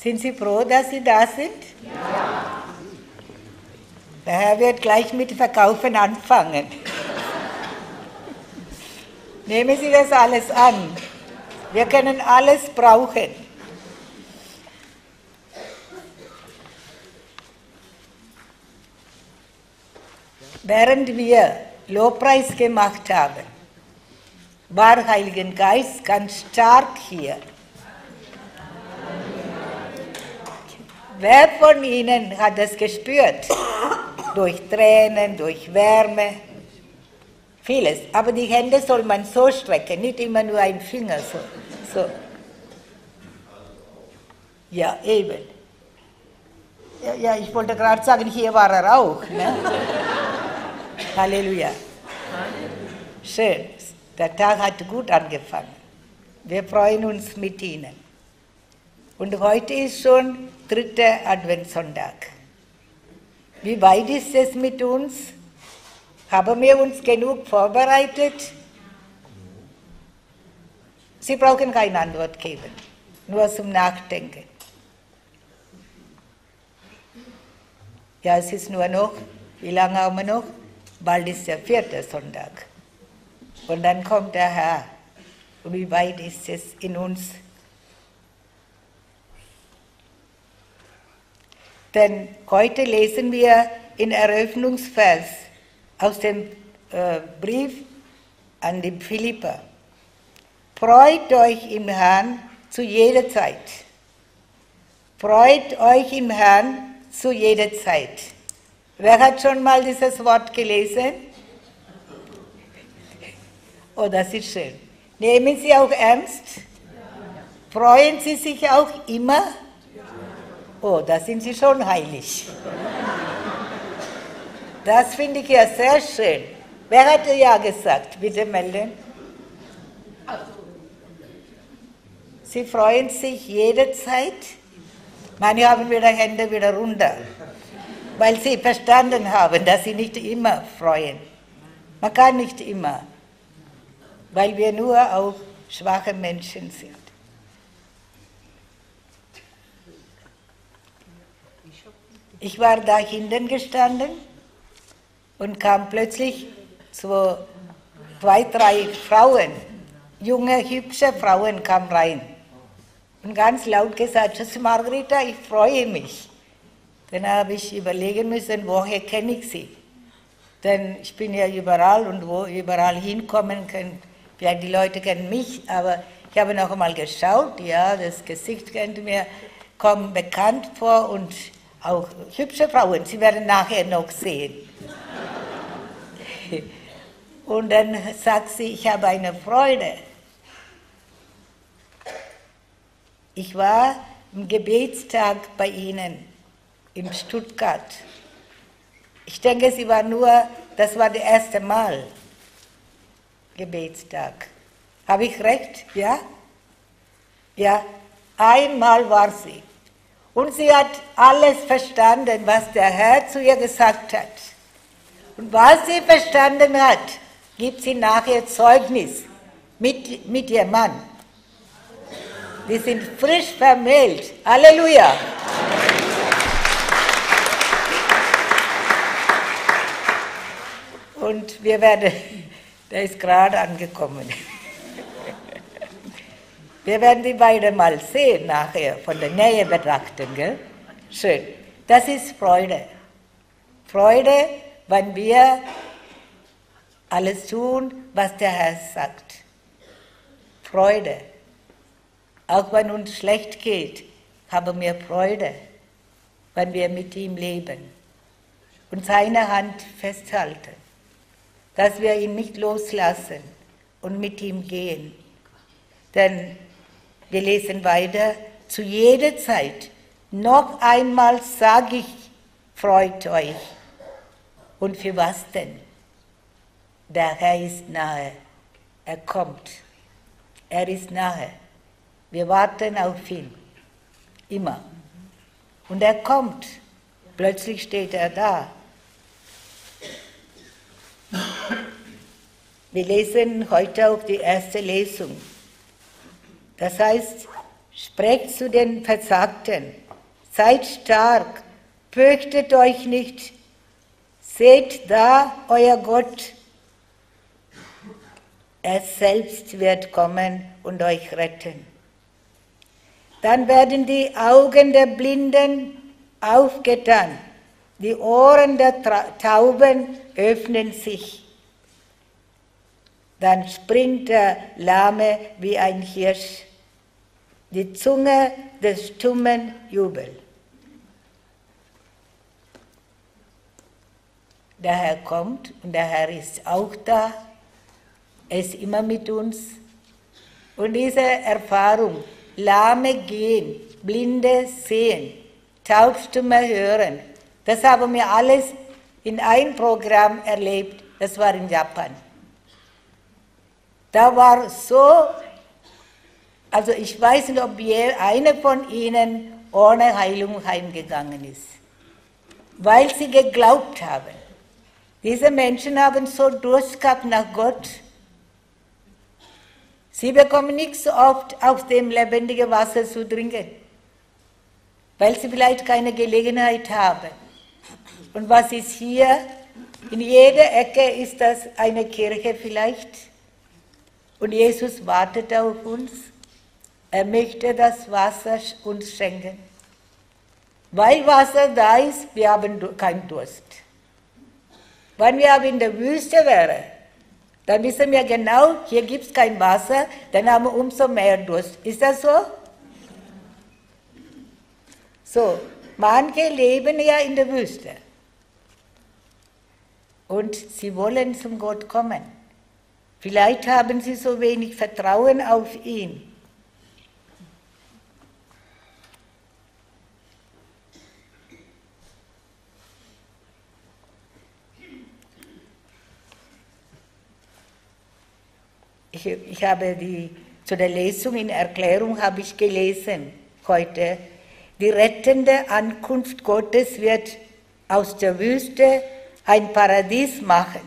Sind Sie froh, dass Sie da sind? Ja. Der Herr wird gleich mit Verkaufen anfangen. Nehmen Sie das alles an. Wir können alles brauchen. Während wir Lobpreis gemacht haben, war Heiligen Geist ganz stark hier. Wer von Ihnen hat das gespürt? Durch Tränen, durch Wärme, vieles. Aber die Hände soll man so strecken, nicht immer nur ein Finger so. Ja, eben. Ja, ich wollte gerade sagen, hier war er auch. Ne? Halleluja. Schön. Der Tag hat gut angefangen. Wir freuen uns mit Ihnen. Und heute ist schon 3. Adventssonntag. Wie weit ist es mit uns? Haben wir uns genug vorbereitet? Sie brauchen keine Antwort geben, nur zum Nachdenken. Ja, es ist nur noch, wie lange haben wir noch? Bald ist der 4. Sonntag. Und dann kommt der Herr. Und wie weit ist es in uns? Denn heute lesen wir in Eröffnungsvers aus dem Brief an die Philipper. Freut euch im Herrn zu jeder Zeit. Freut euch im Herrn zu jeder Zeit. Wer hat schon mal dieses Wort gelesen? Oh, das ist schön. Nehmen Sie auch ernst? Freuen Sie sich auch immer? Oh, da sind Sie schon heilig. Das finde ich ja sehr schön. Wer hat ja gesagt? Bitte melden. Sie freuen sich jederzeit? Manche haben wieder Hände wieder runter, weil sie verstanden haben, dass sie nicht immer freuen. Man kann nicht immer, weil wir nur auch schwache Menschen sind. Ich war da hinten gestanden und kam plötzlich zwei, 3 Frauen, junge, hübsche Frauen kamen rein und ganz laut gesagt, Schwester Margarita, ich freue mich. Dann habe ich überlegen müssen, woher kenne ich sie? Denn ich bin ja überall und wo überall hinkommen können, vielleicht die Leute kennen mich, aber ich habe noch einmal geschaut, ja, das Gesicht kommt bekannt vor und auch hübsche Frauen, Sie werden nachher noch sehen. Und dann sagt sie, ich habe eine Freude. Ich war am Gebetstag bei Ihnen in Stuttgart. Ich denke, das war das erste Mal Gebetstag. Habe ich recht? Ja? Ja, einmal war sie. Und sie hat alles verstanden, was der Herr zu ihr gesagt hat. Und was sie verstanden hat, gibt sie nachher Zeugnis mit ihrem Mann. Wir sind frisch vermählt. Halleluja! Und der ist gerade angekommen. Wir werden die beiden mal sehen nachher, von der Nähe betrachten, gell? Schön. Das ist Freude. Freude, wenn wir alles tun, was der Herr sagt. Freude. Auch wenn uns schlecht geht, haben wir Freude, wenn wir mit ihm leben und seine Hand festhalten, dass wir ihn nicht loslassen und mit ihm gehen. Denn wir lesen weiter, zu jeder Zeit, noch einmal sage ich, freut euch. Und für was denn? Der Herr ist nahe, er kommt, er ist nahe. Wir warten auf ihn, immer. Und er kommt, plötzlich steht er da. Wir lesen heute auch die erste Lesung. Das heißt, Sprecht zu den Versagten, seid stark, fürchtet euch nicht, seht da euer Gott. Er selbst wird kommen und euch retten. Dann werden die Augen der Blinden aufgetan, die Ohren der Tauben öffnen sich. Dann springt der Lahme wie ein Hirsch, die Zunge des Stummen jubelt. Der Herr kommt und der Herr ist auch da. Er ist immer mit uns. Und diese Erfahrung, Lahme gehen, Blinde sehen, Taubstumme hören, das haben wir alles in einem Programm erlebt. Das war in Japan. Da war so, also ich weiß nicht, ob einer von ihnen ohne Heilung heimgegangen ist, weil sie geglaubt haben. Diese Menschen haben so Durst gehabt nach Gott. Sie bekommen nicht so oft aus dem lebendigen Wasser zu trinken, weil sie vielleicht keine Gelegenheit haben. Und was ist hier? In jeder Ecke ist das eine Kirche vielleicht. Und Jesus wartet auf uns. Er möchte das Wasser uns schenken. Weil Wasser da ist, wir haben keinen Durst. Wenn wir aber in der Wüste wären, dann wissen wir genau, hier gibt es kein Wasser, dann haben wir umso mehr Durst. Ist das so? So, manche leben ja in der Wüste. Und sie wollen zum Gott kommen. Vielleicht haben sie so wenig Vertrauen auf ihn. Ich habe zu der Lesung in Erklärung habe ich gelesen heute, die rettende Ankunft Gottes wird aus der Wüste ein Paradies machen.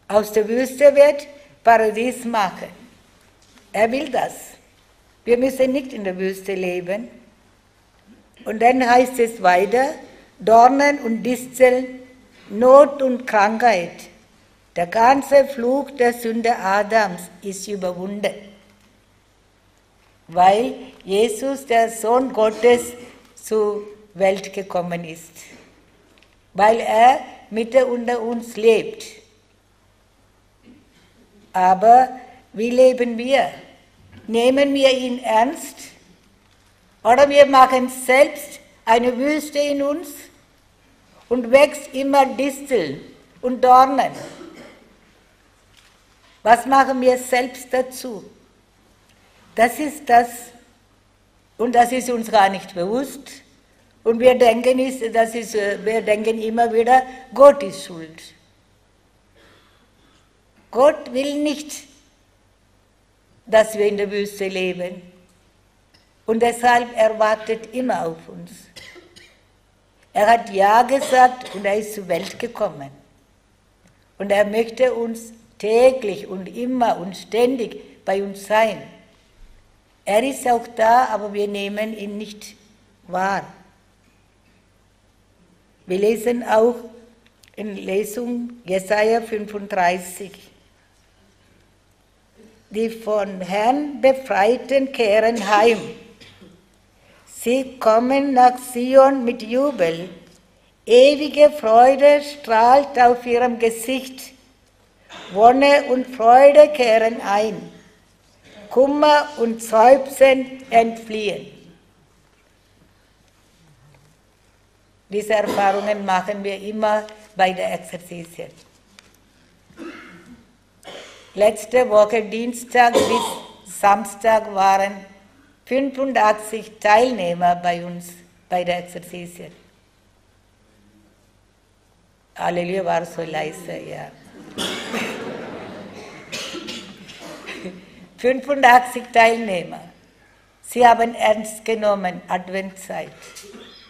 Aus der Wüste wird Paradies machen. Er will das. Wir müssen nicht in der Wüste leben. Und dann heißt es weiter, Dornen und Disteln, Not und Krankheit. Der ganze Fluch der Sünde Adams ist überwunden, weil Jesus, der Sohn Gottes, zur Welt gekommen ist, weil er mitten unter uns lebt. Aber wie leben wir? Nehmen wir ihn ernst? Oder wir machen selbst eine Wüste in uns und wächst immer Disteln und Dornen. Was machen wir selbst dazu? Das ist das, und das ist uns gar nicht bewusst. Und wir denken immer wieder, Gott ist schuld. Gott will nicht, dass wir in der Wüste leben. Und deshalb erwartet immer auf uns. Er hat Ja gesagt und er ist zur Welt gekommen. Und er möchte uns täglich und immer und ständig bei uns sein. Er ist auch da, aber wir nehmen ihn nicht wahr. Wir lesen auch in Lesung Jesaja 35. Die von Herrn Befreiten kehren heim. Sie kommen nach Zion mit Jubel. Ewige Freude strahlt auf ihrem Gesicht. Wonne und Freude kehren ein. Kummer und Seufzen entfliehen. Diese Erfahrungen machen wir immer bei der Exerzitien. Letzte Woche, Dienstag bis Samstag, waren 85 Teilnehmer bei uns bei der Exerzitien. Halleluja, war so leise, ja. 85 Teilnehmer. Sie haben ernst genommen, Adventzeit.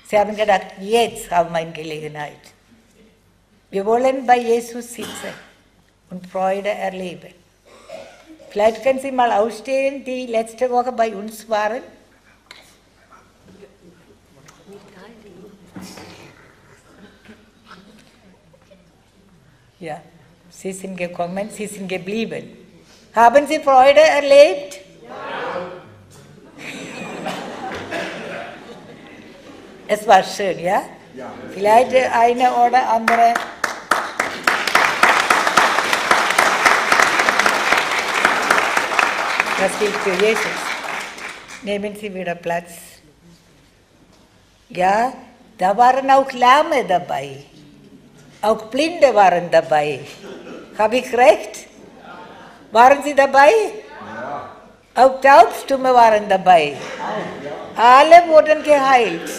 Sie haben gedacht, jetzt haben wir eine Gelegenheit. Wir wollen bei Jesus sitzen und Freude erleben. Vielleicht können Sie mal aufstehen, die letzte Woche bei uns waren. Ja, Sie sind gekommen, Sie sind geblieben. Haben Sie Freude erlebt? Ja. Es war schön, ja? Ja. Vielleicht der eine oder andere. Das gilt für Jesus. Nehmen Sie wieder Platz. Ja, da waren auch Lahme dabei. Auch Blinde waren dabei. Habe ich recht? Waren Sie dabei? Ja. Auch Taubstumme waren dabei. Alle wurden geheilt.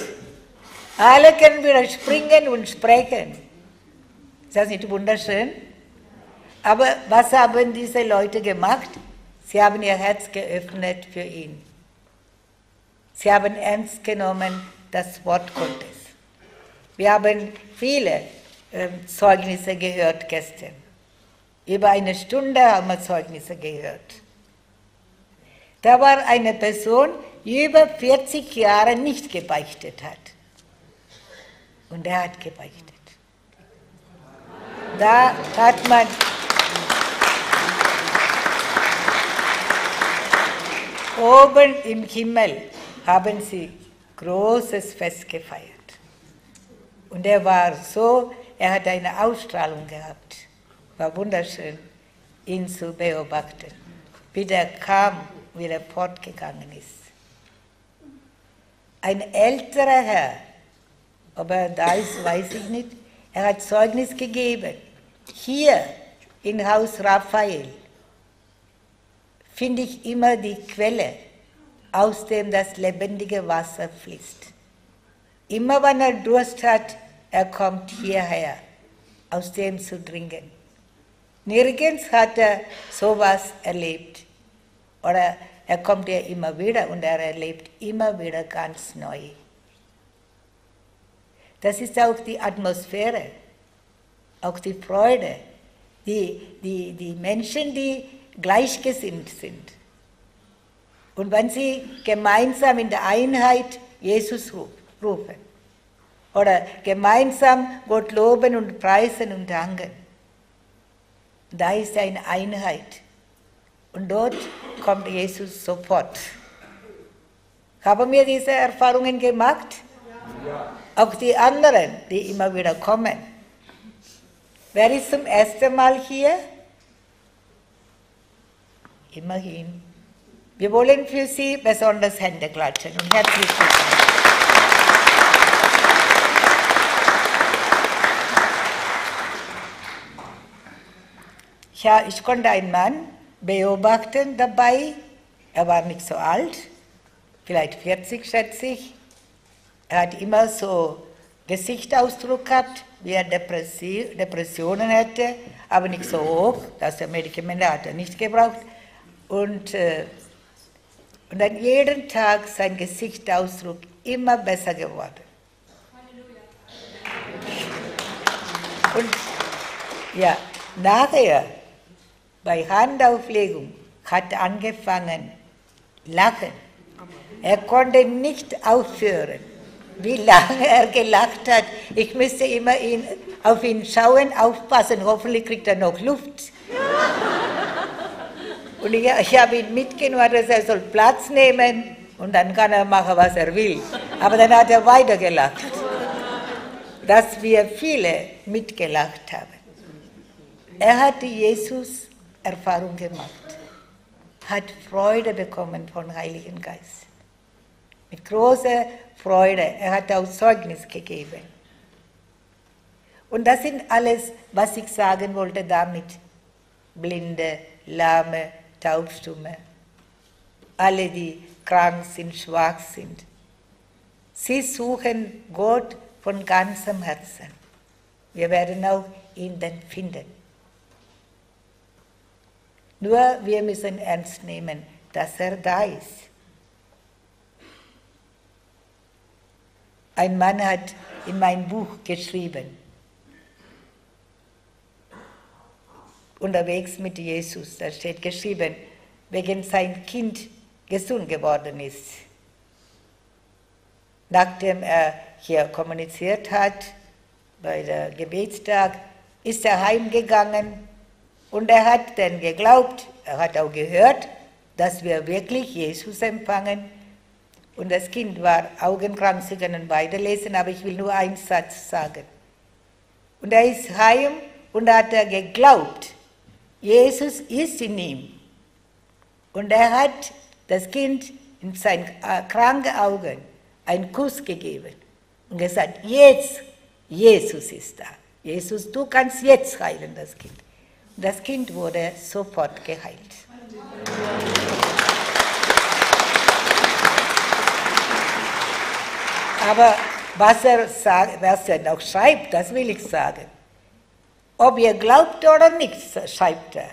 Alle können wieder springen und sprechen. Ist das nicht wunderschön? Aber was haben diese Leute gemacht? Sie haben ihr Herz geöffnet für ihn. Sie haben ernst genommen das Wort Gottes. Wir haben viele Zeugnisse gehört gestern. Über eine Stunde haben wir Zeugnisse gehört. Da war eine Person, die über 40 Jahre nicht gebeichtet hat. Und er hat gebeichtet. Da hat man oben im Himmel haben sie großes Fest gefeiert. Und er war so, er hat eine Ausstrahlung gehabt. War wunderschön, ihn zu beobachten, wie der kam, wie er fortgegangen ist. Ein älterer Herr, ob er da ist, weiß ich nicht, er hat Zeugnis gegeben. Hier im Haus Raphael finde ich immer die Quelle, aus dem das lebendige Wasser fließt. Immer wenn er Durst hat, er kommt hierher, aus dem zu trinken. Nirgends hat er sowas erlebt. Oder er kommt ja immer wieder und er erlebt immer wieder ganz neu. Das ist auch die Atmosphäre, auch die Freude, die Menschen, die gleichgesinnt sind. Und wenn sie gemeinsam in der Einheit Jesus rufen oder gemeinsam Gott loben und preisen und danken, da ist eine Einheit. Und dort kommt Jesus sofort. Haben wir diese Erfahrungen gemacht? Ja. Auch die anderen, die immer wieder kommen. Wer ist zum ersten Mal hier? Immerhin. Wir wollen für Sie besonders Hände klatschen und herzlich willkommen. Ja, ich konnte einen Mann beobachten dabei. Er war nicht so alt, vielleicht 40, schätze ich. Er hat immer so Gesichtsausdruck gehabt, wie er Depressionen hätte, aber nicht so hoch, dass er Medikamente hat er nicht gebraucht. Und dann jeden Tag sein Gesichtsausdruck immer besser geworden. Und ja, nachher, bei Handauflegung, hat er angefangen lachen. Er konnte nicht aufhören, wie lange er gelacht hat. Ich müsste immer auf ihn schauen, aufpassen, hoffentlich kriegt er noch Luft. Und ich habe ihn mitgenommen, dass er soll Platz nehmen und dann kann er machen, was er will. Aber dann hat er weiter gelacht, dass wir viele mitgelacht haben. Er hat die Jesus-Erfahrung gemacht, hat Freude bekommen vom Heiligen Geist. Mit großer Freude. Er hat auch Zeugnis gegeben. Und das sind alles, was ich sagen wollte damit. Blinde, Lahme, Taubstumme, alle, die krank sind, schwach sind. Sie suchen Gott von ganzem Herzen. Wir werden auch ihn dann finden. Nur wir müssen ernst nehmen, dass er da ist. Ein Mann hat in mein Buch geschrieben, unterwegs mit Jesus, da steht geschrieben, wegen sein Kind gesund geworden ist. Nachdem er hier kommuniziert hat, bei der Gebetstag, ist er heimgegangen und er hat dann geglaubt, er hat auch gehört, dass wir wirklich Jesus empfangen. Und das Kind war augenkrank, Sie können weiterlesen, aber ich will nur einen Satz sagen. Und er ist heim und hat er geglaubt, Jesus ist in ihm. Und er hat das Kind in seinen kranken Augen einen Kuss gegeben und gesagt, jetzt, Jesus ist da. Jesus, du kannst jetzt heilen, das Kind. Und das Kind wurde sofort geheilt. Aber was er noch schreibt, das will ich sagen. Ob ihr glaubt oder nicht, schreibt er.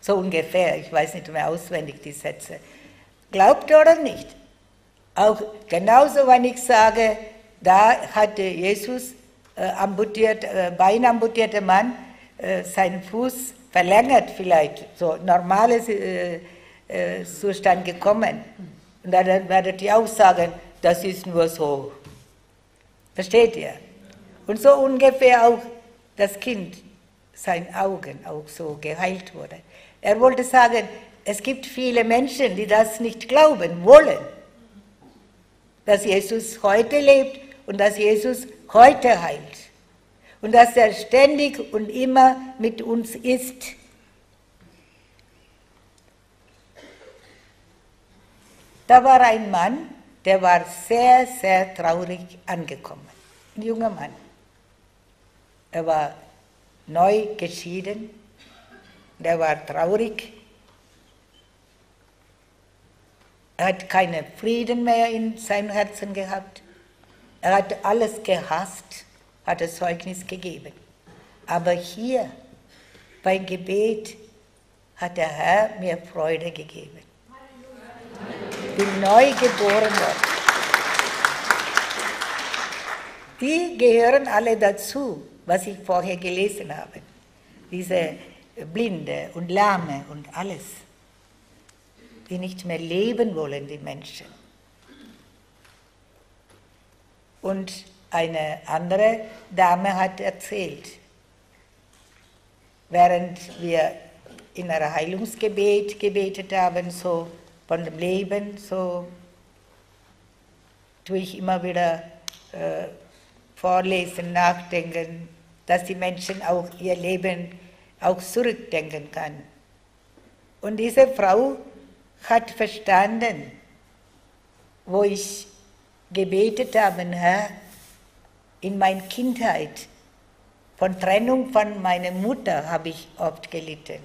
So ungefähr, ich weiß nicht mehr auswendig die Sätze. Glaubt oder nicht. Auch genauso, wenn ich sage, da hatte Jesus beinamputierter Mann seinen Fuß verlängert vielleicht, so normales Zustand gekommen. Und dann werdet ihr auch sagen, das ist nur so. Versteht ihr? Und so ungefähr auch das Kind, seine Augen auch so geheilt wurde. Er wollte sagen, es gibt viele Menschen, die das nicht glauben wollen, dass Jesus heute lebt und dass Jesus heute heilt und dass er ständig und immer mit uns ist. Da war ein Mann, der war sehr, sehr traurig angekommen, ein junger Mann. Er war neu geschieden, der war traurig. Er hat keinen Frieden mehr in seinem Herzen gehabt. Er hat alles gehasst, hat das Zeugnis gegeben. Aber hier, beim Gebet, hat der Herr mir Freude gegeben. Ich bin neu geboren worden. Die gehören alle dazu, was ich vorher gelesen habe. Diese Blinde und Lahme und alles, die nicht mehr leben wollen, die Menschen. Und eine andere Dame hat erzählt, während wir in einem Heilungsgebet gebetet haben, so von dem Leben, so tue ich immer wieder vorlesen, nachdenken, dass die Menschen auch ihr Leben auch zurückdenken kann. Und diese Frau hat verstanden, wo ich gebetet habe, Herr, in meiner Kindheit, von Trennung von meiner Mutter habe ich oft gelitten.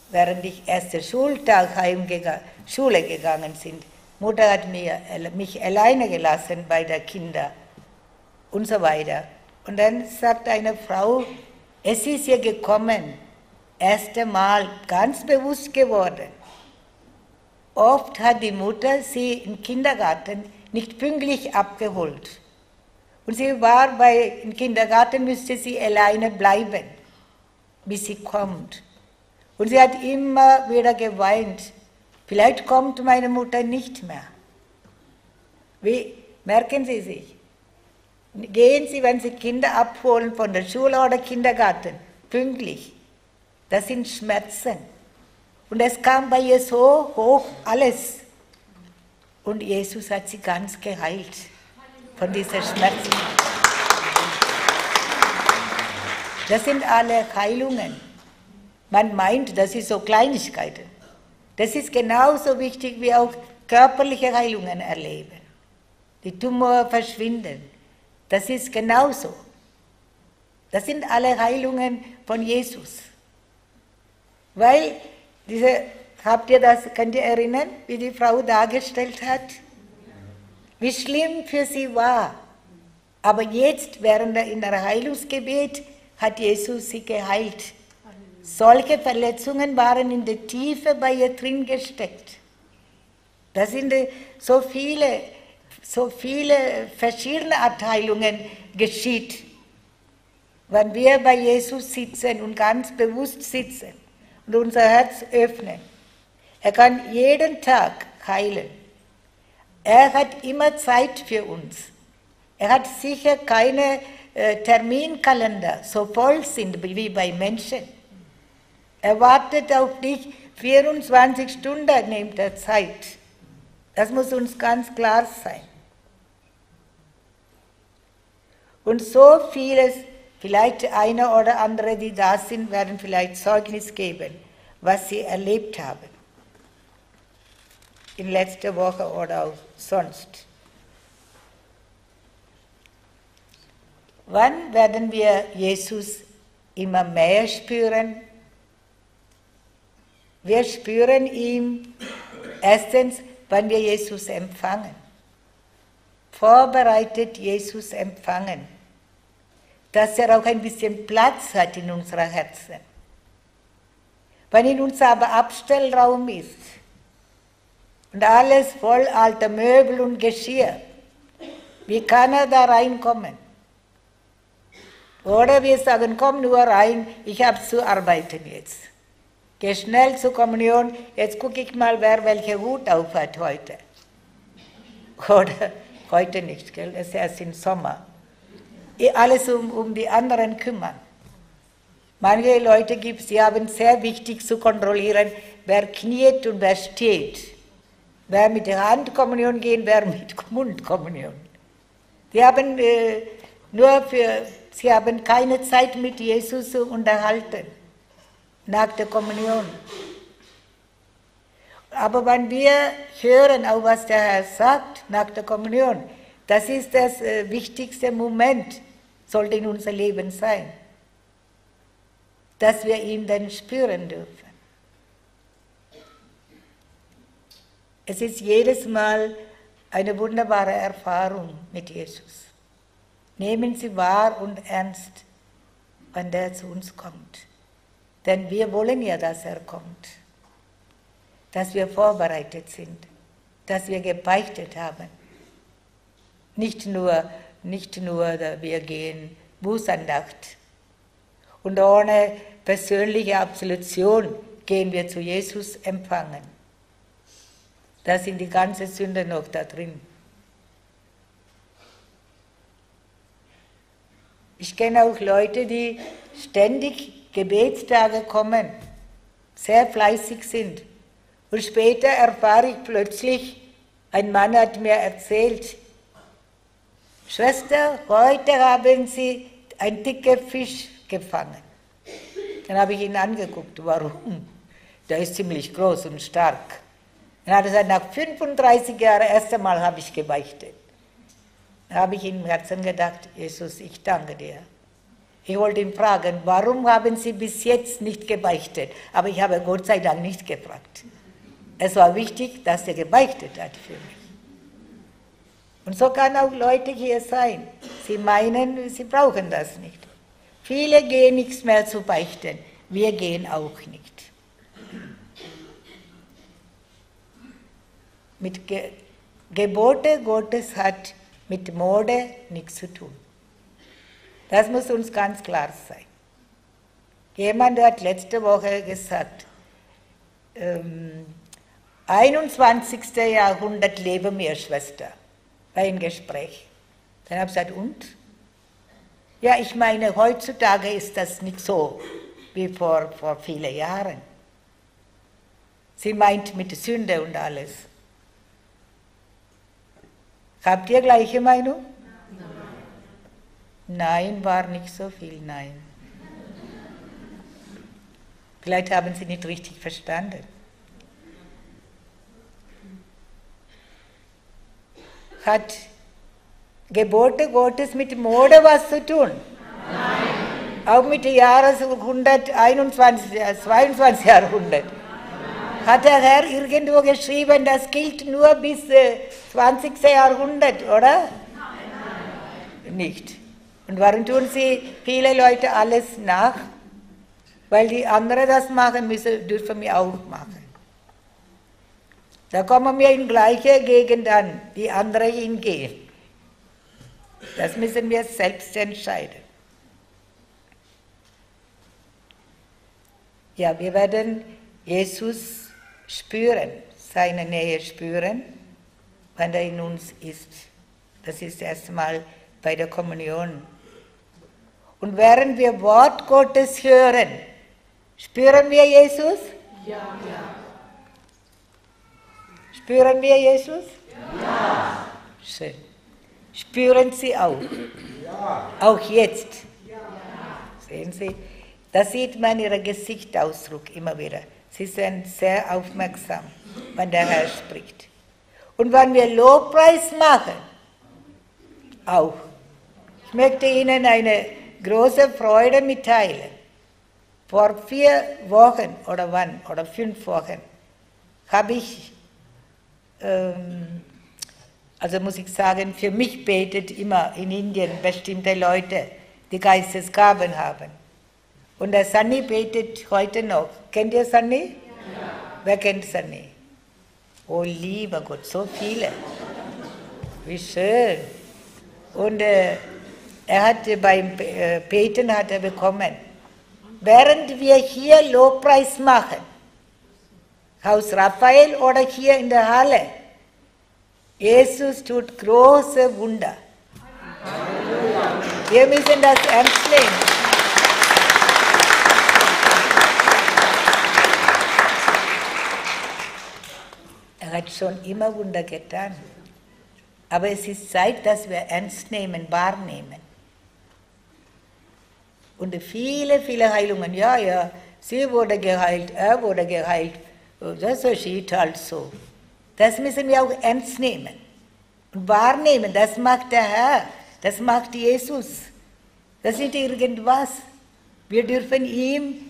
Während ich ersten Schultag Schule gegangen bin, Mutter hat mich alleine gelassen bei den Kindern und so weiter. Und dann sagt eine Frau, es ist ihr gekommen, erst einmal ganz bewusst geworden. Oft hat die Mutter sie im Kindergarten nicht pünktlich abgeholt. Und sie war im Kindergarten, müsste sie alleine bleiben, bis sie kommt. Und sie hat immer wieder geweint. Vielleicht kommt meine Mutter nicht mehr. Wie merken Sie sich? Gehen Sie, wenn Sie Kinder abholen von der Schule oder Kindergarten, pünktlich. Das sind Schmerzen. Und es kam bei ihr so hoch alles. Und Jesus hat sie ganz geheilt von diesen Schmerzen. Das sind alle Heilungen. Man meint, das ist so Kleinigkeiten. Das ist genauso wichtig wie auch körperliche Heilungen erleben. Die Tumore verschwinden. Das ist genauso. Das sind alle Heilungen von Jesus. Weil könnt ihr erinnern, wie die Frau dargestellt hat? Wie schlimm für sie war. Aber jetzt, während in der Heilungsgebet, hat Jesus sie geheilt. Solche Verletzungen waren in der Tiefe bei ihr drin gesteckt. Da sind so viele verschiedene Abteilungen geschieht. Wenn wir bei Jesus sitzen und ganz bewusst sitzen und unser Herz öffnen Er kann jeden Tag heilen. Er hat immer Zeit für uns. Er hat sicher keine Terminkalender, so voll sind wie bei Menschen. Er wartet auf dich, 24 Stunden nimmt er Zeit. Das muss uns ganz klar sein. Und so vieles, vielleicht eine oder andere, die da sind, werden vielleicht Zeugnis geben, was sie erlebt haben. In letzter Woche oder auch sonst. Wann werden wir Jesus immer mehr spüren? Wir spüren ihn erstens, wenn wir Jesus empfangen. Vorbereitet Jesus empfangen. Dass er auch ein bisschen Platz hat in unserer Herzen. Wenn in uns aber Abstellraum ist und alles voll alter Möbel und Geschirr, wie kann er da reinkommen? Oder wir sagen, komm nur rein, ich habe zu arbeiten jetzt. Geh schnell zur Kommunion, jetzt gucke ich mal, wer welche Hut auf hat heute. Oder heute nicht, gell? Es ist erst im Sommer. Alles um die anderen kümmern. Manche Leute gibt es, die haben sehr wichtig zu kontrollieren, wer kniet und wer steht. Wer mit der Handkommunion geht, wer mit Mundkommunion. Sie haben sie haben keine Zeit mit Jesus zu unterhalten, nach der Kommunion. Aber wenn wir hören, auch was der Herr sagt nach der Kommunion, das ist das wichtigste Moment, sollte in unser Leben sein, dass wir ihn dann spüren dürfen. Es ist jedes Mal eine wunderbare Erfahrung mit Jesus. Nehmen Sie wahr und ernst, wenn der zu uns kommt. Denn wir wollen ja, dass er kommt. Dass wir vorbereitet sind. Dass wir gebeichtet haben. Nicht nur, wir gehen Bußandacht. Und ohne persönliche Absolution gehen wir zu Jesus empfangen. Da sind die ganzen Sünden noch da drin. Ich kenne auch Leute, die ständig Gebetstage kommen, sehr fleißig sind. Und später erfahre ich plötzlich, ein Mann hat mir erzählt, Schwester, heute haben Sie einen dicken Fisch gefangen. Dann habe ich ihn angeguckt, warum? Der ist ziemlich groß und stark. Dann hat er gesagt, nach 35 Jahren erst einmal habe ich gebeichtet. Da habe ich im Herzen gedacht, Jesus, ich danke dir. Ich wollte ihn fragen, warum haben Sie bis jetzt nicht gebeichtet? Aber ich habe Gott sei Dank nicht gefragt. Es war wichtig, dass er gebeichtet hat für mich. Und so kann auch Leute hier sein. Sie meinen, sie brauchen das nicht. Viele gehen nichts mehr zu beichten. Wir gehen auch nicht. Mit Gebote Gottes hat mit Mode nichts zu tun. Das muss uns ganz klar sein. Jemand hat letzte Woche gesagt, 21. Jahrhundert leben wir, Schwester, bei einem Gespräch. Dann habe ich gesagt, und? Ja, ich meine, heutzutage ist das nicht so wie vor vielen Jahren. Sie meint mit Sünde und alles. Habt ihr gleiche Meinung? Nein, war nicht so viel, nein. Vielleicht haben Sie nicht richtig verstanden. Hat Gebote Gottes mit Mode was zu tun? Nein. Auch mit dem Jahre 121, 22. Jahrhundert. Hat der Herr irgendwo geschrieben, das gilt nur bis 20. Jahrhundert, oder? Nein. Nicht. Und warum tun viele Leute alles nach? Weil die anderen das machen müssen, dürfen wir auch machen. Da kommen wir in gleiche Gegend an, die andere hingehen. Das müssen wir selbst entscheiden. Ja, wir werden Jesus spüren, seine Nähe spüren, wenn er in uns ist. Das ist erstmal bei der Kommunion. Und während wir Wort Gottes hören, spüren wir Jesus? Ja. Spüren wir Jesus? Ja. Schön. Spüren Sie auch? Ja. Auch jetzt? Ja. Sehen Sie? Das sieht man in Ihrem Gesichtsausdruck immer wieder. Sie sind sehr aufmerksam, wenn der Herr spricht. Und wenn wir Lobpreis machen, auch. Ich möchte Ihnen eine große Freude mitteilen. Vor 4 Wochen oder 5 Wochen habe ich, also muss ich sagen, für mich betet immer in Indien bestimmte Leute, die Geistesgaben haben. Und der Sunny betet heute noch. Kennt ihr Sunny? Ja. Wer kennt Sunny? Oh lieber Gott, so viele. Wie schön. Und er hat beim Beten hat er bekommen. Während wir hier Lobpreis machen, Haus Raphael oder hier in der Halle, Jesus tut große Wunder. Halleluja. Wir müssen das ernst nehmen. Er hat schon immer Wunder getan. Aber es ist Zeit, dass wir ernst nehmen, wahrnehmen. Und viele, viele Heilungen, ja, sie wurde geheilt, er wurde geheilt, das geschieht halt so. Das müssen wir auch ernst nehmen und wahrnehmen. Das macht der Herr, das macht Jesus. Das ist nicht irgendwas. Wir dürfen ihm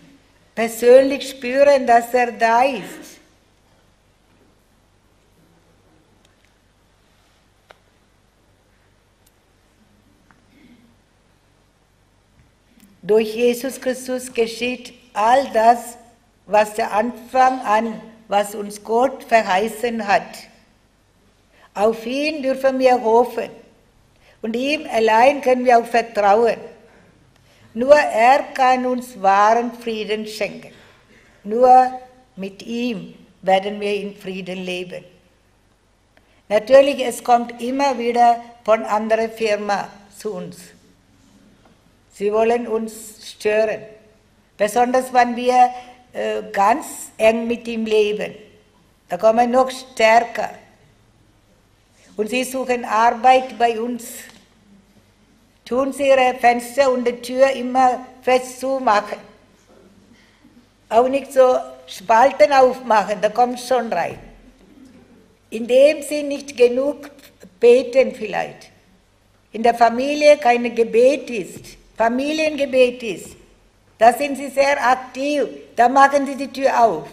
persönlich spüren, dass er da ist. Durch Jesus Christus geschieht all das, was der Anfang an, was uns Gott verheißen hat. Auf ihn dürfen wir hoffen und ihm allein können wir auch vertrauen. Nur er kann uns wahren Frieden schenken. Nur mit ihm werden wir in Frieden leben. Natürlich, es kommt immer wieder von anderer Firma zu uns. Sie wollen uns stören, besonders wenn wir ganz eng mit ihm leben. Da kommen noch stärker. Und sie suchen Arbeit bei uns. Tun sie ihre Fenster und die Tür immer fest zumachen. Auch nicht so Spalten aufmachen, da kommt schon rein. Indem sie nicht genug beten vielleicht. In der Familie kein Gebet ist. Familiengebet ist, da sind sie sehr aktiv, da machen sie die Tür auf.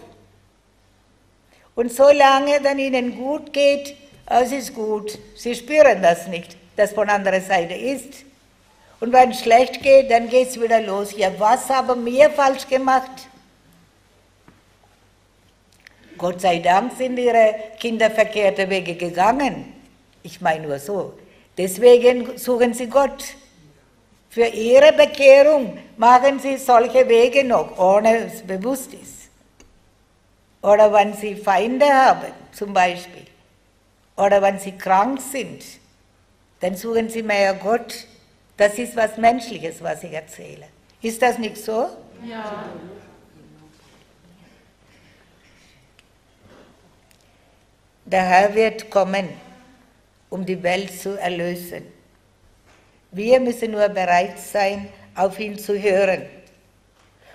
Und solange dann ihnen gut geht, es ist gut, sie spüren das nicht, dass von anderer Seite ist. Und wenn es schlecht geht, dann geht es wieder los. Ja, was haben wir falsch gemacht? Gott sei Dank sind ihre Kinder verkehrte Wege gegangen. Ich meine nur so. Deswegen suchen sie Gott. Für ihre Bekehrung machen sie solche Wege noch, ohne es bewusst ist. Oder wenn sie Feinde haben, zum Beispiel. Oder wenn sie krank sind, dann suchen sie mehr Gott. Das ist was Menschliches, was ich erzähle. Ist das nicht so? Ja. Der Herr wird kommen, um die Welt zu erlösen. Wir müssen nur bereit sein, auf ihn zu hören.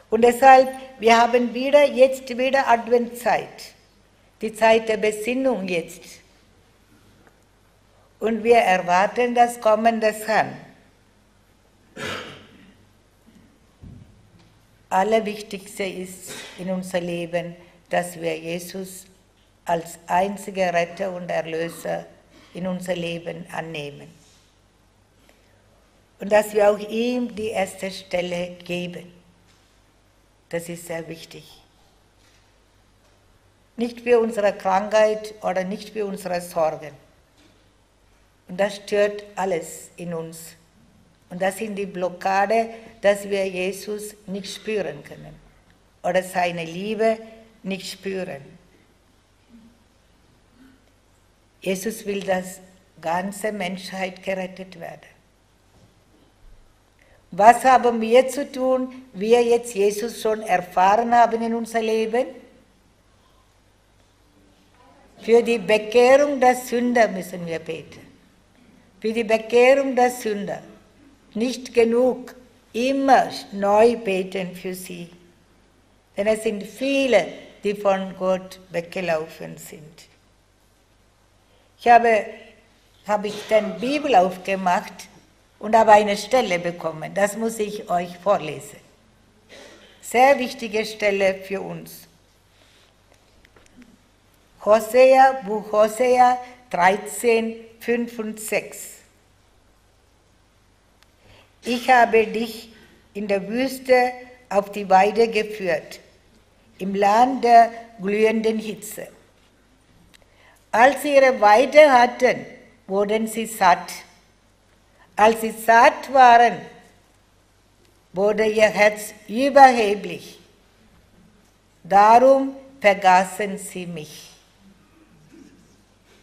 Und deshalb, wir haben jetzt wieder Adventzeit, die Zeit der Besinnung jetzt. Und wir erwarten das Kommen des Herrn. Allerwichtigste ist in unser Leben, dass wir Jesus als einziger Retter und Erlöser in unser Leben annehmen. Und dass wir auch ihm die erste Stelle geben. Das ist sehr wichtig. Nicht für unsere Krankheit oder nicht für unsere Sorgen. Und das stört alles in uns. Und das sind die Blockade, dass wir Jesus nicht spüren können oder seine Liebe nicht spüren. Jesus will, dass ganze Menschheit gerettet werden. Was haben wir zu tun, wir jetzt Jesus schon erfahren haben in unser Leben? Für die Bekehrung der Sünder müssen wir beten. Für die Bekehrung der Sünder. Nicht genug, immer neu beten für sie. Denn es sind viele, die von Gott weggelaufen sind. Habe ich dann Bibel aufgemacht und habe eine Stelle bekommen. Das muss ich euch vorlesen. Sehr wichtige Stelle für uns. Buch Hosea 13, 5 und 6. Ich habe dich in der Wüste auf die Weide geführt, im Land der glühenden Hitze. Als sie ihre Weide hatten, wurden sie satt. Als sie satt waren, wurde ihr Herz überheblich. Darum vergaßen sie mich.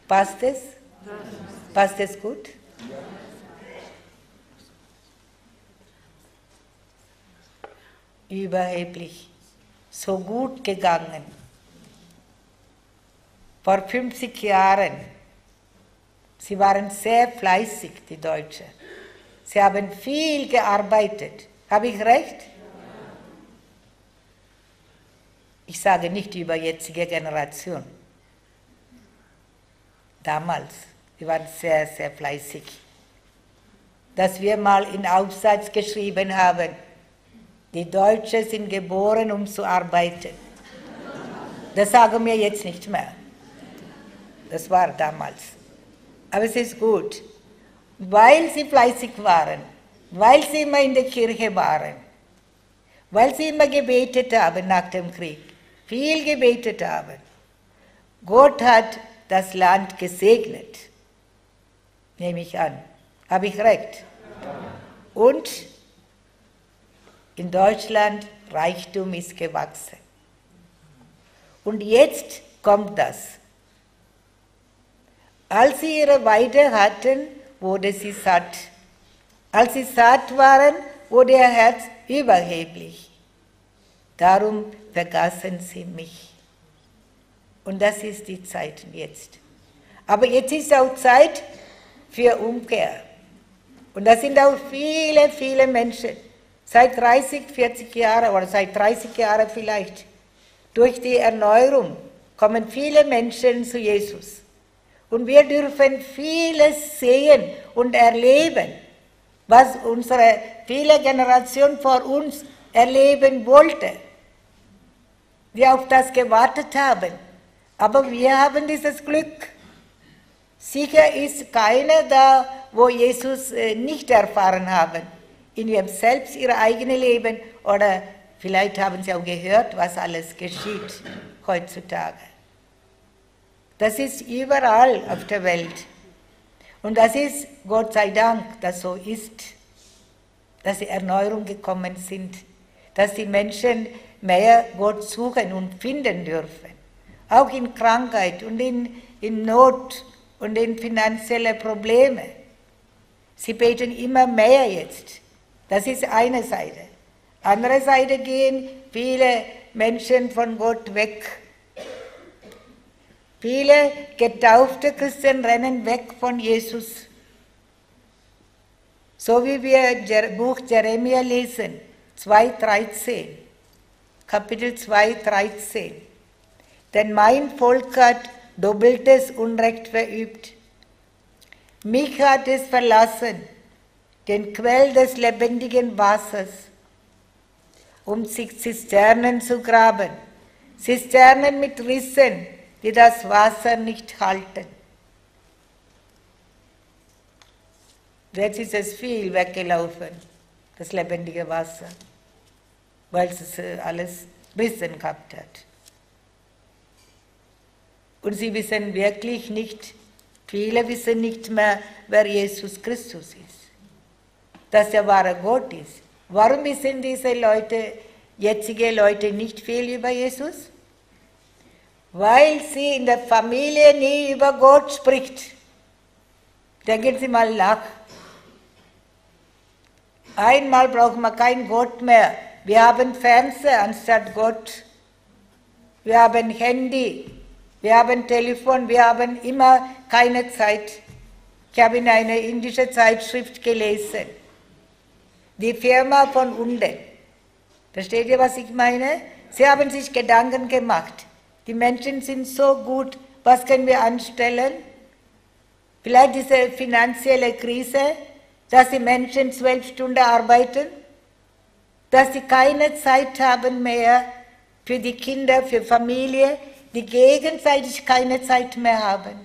Passt es? Passt es gut? Überheblich. So gut gegangen. Vor 50 Jahren. Sie waren sehr fleißig, die Deutschen. Sie haben viel gearbeitet. Habe ich recht? Ich sage nicht über jetzige Generation. Damals, die waren sehr, sehr fleißig. Dass wir mal in Aufsatz geschrieben haben, die Deutschen sind geboren, um zu arbeiten. Das sagen wir jetzt nicht mehr. Das war damals. Aber es ist gut, weil sie fleißig waren, weil sie immer in der Kirche waren, weil sie immer gebetet haben nach dem Krieg, viel gebetet haben. Gott hat das Land gesegnet, nehme ich an. Habe ich recht? Und in Deutschland Reichtum ist gewachsen. Und jetzt kommt das. Als sie ihre Weide hatten, wurde sie satt. Als sie satt waren, wurde ihr Herz überheblich. Darum vergaßen sie mich. Und das ist die Zeit jetzt. Aber jetzt ist auch Zeit für Umkehr. Und das sind auch viele, viele Menschen. Seit 30, 40 Jahren oder seit 30 Jahren vielleicht. Durch die Erneuerung kommen viele Menschen zu Jesus. Und wir dürfen vieles sehen und erleben, was unsere viele Generationen vor uns erleben wollte. Die auf das gewartet haben. Aber wir haben dieses Glück. Sicher ist keiner da, wo Jesus nicht erfahren haben. In ihrem selbst, ihr eigenes Leben. Oder vielleicht haben sie auch gehört, was alles geschieht heutzutage. Das ist überall auf der Welt. Und das ist, Gott sei Dank, dass so ist. Dass die Erneuerung gekommen sind. Dass die Menschen mehr Gott suchen und finden dürfen. Auch in Krankheit und in Not und in finanzielle Probleme. Sie beten immer mehr jetzt. Das ist eine Seite. Andere Seite gehen viele Menschen von Gott weg. Viele getaufte Christen rennen weg von Jesus. So wie wir Buch Jeremia lesen, 2,13. Kapitel 2,13. Denn mein Volk hat doppeltes Unrecht verübt. Mich hat es verlassen, den Quell des lebendigen Wassers, um sich Zisternen zu graben. Zisternen mit Rissen, die das Wasser nicht halten. Jetzt ist es viel weggelaufen, das lebendige Wasser, weil es alles Rissen gehabt hat. Und sie wissen wirklich nicht, viele wissen nicht mehr, wer Jesus Christus ist, dass der wahre Gott ist. Warum wissen diese Leute, jetzige Leute, nicht viel über Jesus? weil sie in der Familie nie über Gott spricht. Denken Sie mal nach. Einmal brauchen wir keinen Gott mehr. Wir haben Fernseher anstatt Gott. Wir haben Handy. Wir haben Telefon. Wir haben immer keine Zeit. Ich habe in einer indischen Zeitschrift gelesen. Die Firma von unten. Versteht ihr, was ich meine? Sie haben sich Gedanken gemacht. Die Menschen sind so gut. Was können wir anstellen? Vielleicht diese finanzielle Krise, dass die Menschen 12 Stunden arbeiten, dass sie keine Zeit haben mehr für die Kinder, für Familie, die gegenseitig keine Zeit mehr haben.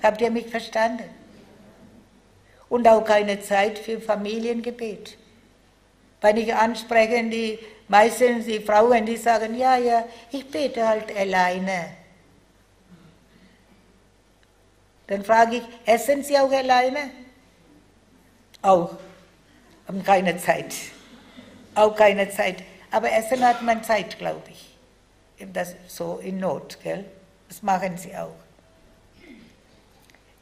Habt ihr mich verstanden? Und auch keine Zeit für Familiengebet. Wenn ich anspreche, meistens die Frauen, die sagen, ja, ich bete halt alleine. Dann frage ich, essen Sie auch alleine? Auch. Haben keine Zeit. Auch keine Zeit. Aber essen hat man Zeit, glaube ich. Das so in Not, gell? Das machen sie auch.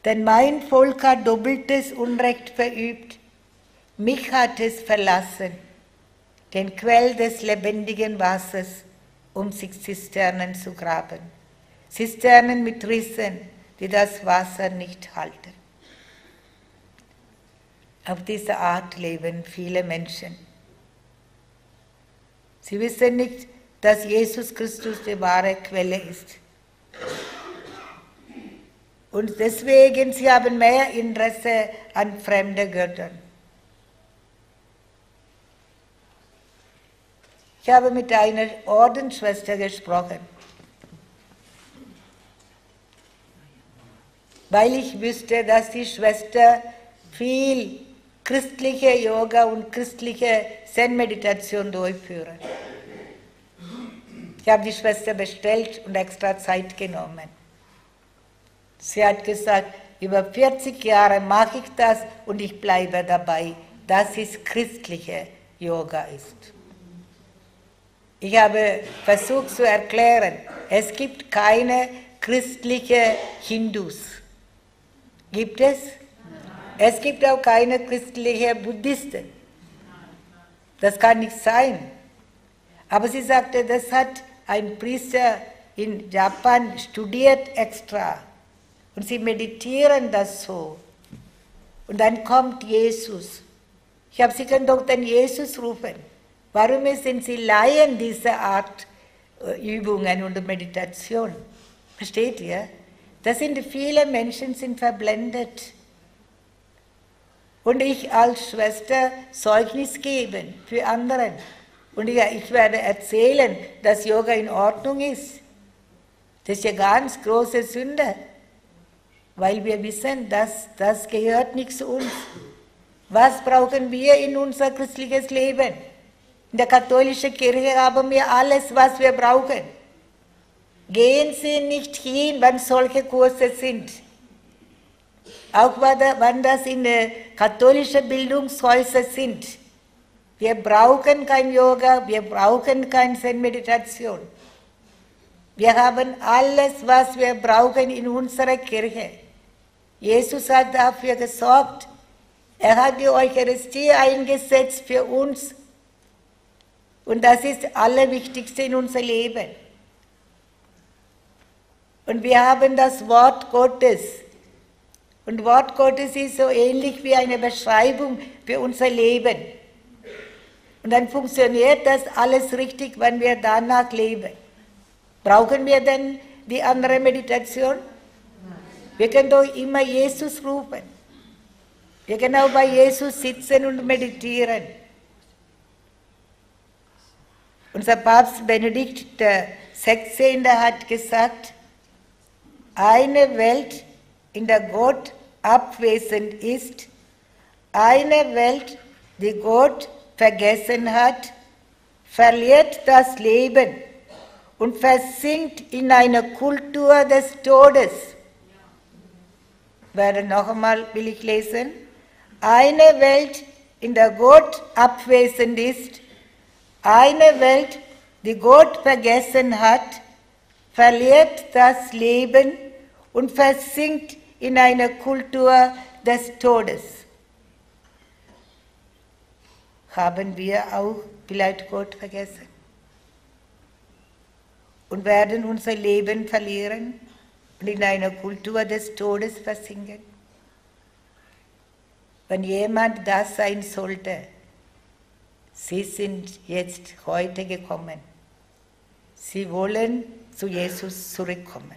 Denn mein Volk hat doppeltes Unrecht verübt. Mich hat es verlassen, den Quell des lebendigen Wassers, um sich Zisternen zu graben. Zisternen mit Rissen, die das Wasser nicht halten. Auf diese Art leben viele Menschen. Sie wissen nicht, dass Jesus Christus die wahre Quelle ist. Und deswegen, sie haben mehr Interesse an fremden Göttern. Ich habe mit einer Ordensschwester gesprochen, weil ich wüsste, dass die Schwester viel christliche Yoga und christliche Zen-Meditation durchführen. Ich habe die Schwester bestellt und extra Zeit genommen. Sie hat gesagt, über 40 Jahre mache ich das und ich bleibe dabei, dass es christliche Yoga ist. Ich habe versucht zu erklären, es gibt keine christlichen Hindus. Gibt es? Es gibt auch keine christlichen Buddhisten. Das kann nicht sein. Aber sie sagte, das hat ein Priester in Japan studiert extra. Und sie meditieren das so. Und dann kommt Jesus. Ich habe sie können doch den Jesus rufen. Warum sind sie Laien dieser Art Übungen und Meditation? Versteht ihr? Das sind viele Menschen sind verblendet. Und ich als Schwester Zeugnis geben für andere. Und ich werde erzählen, dass Yoga in Ordnung ist. Das ist ja ganz große Sünde. Weil wir wissen, dass das gehört nicht zu uns. Was brauchen wir in unser christliches Leben? In der katholischen Kirche haben wir alles, was wir brauchen. Gehen Sie nicht hin, wenn solche Kurse sind. Auch wenn das in katholischen Bildungshäusern sind. Wir brauchen kein Yoga, wir brauchen keine Zen-Meditation. Wir haben alles, was wir brauchen in unserer Kirche. Jesus hat dafür gesorgt. Er hat die Eucharistie eingesetzt für uns. Und das ist das Allerwichtigste in unser Leben. Und wir haben das Wort Gottes. Und Wort Gottes ist so ähnlich wie eine Beschreibung für unser Leben. Und dann funktioniert das alles richtig, wenn wir danach leben. Brauchen wir denn die andere Meditation? Wir können doch immer Jesus rufen. Wir können auch bei Jesus sitzen und meditieren. Unser Papst Benedikt XVI. Hat gesagt, eine Welt, in der Gott abwesend ist, eine Welt, die Gott vergessen hat, verliert das Leben und versinkt in eine Kultur des Todes. Noch einmal will ich lesen. Eine Welt, in der Gott abwesend ist, eine Welt, die Gott vergessen hat, verliert das Leben und versinkt in einer Kultur des Todes. Haben wir auch vielleicht Gott vergessen und werden unser Leben verlieren und in einer Kultur des Todes versinken? Wenn jemand das sein sollte, Sie sind jetzt heute gekommen. Sie wollen zu Jesus zurückkommen.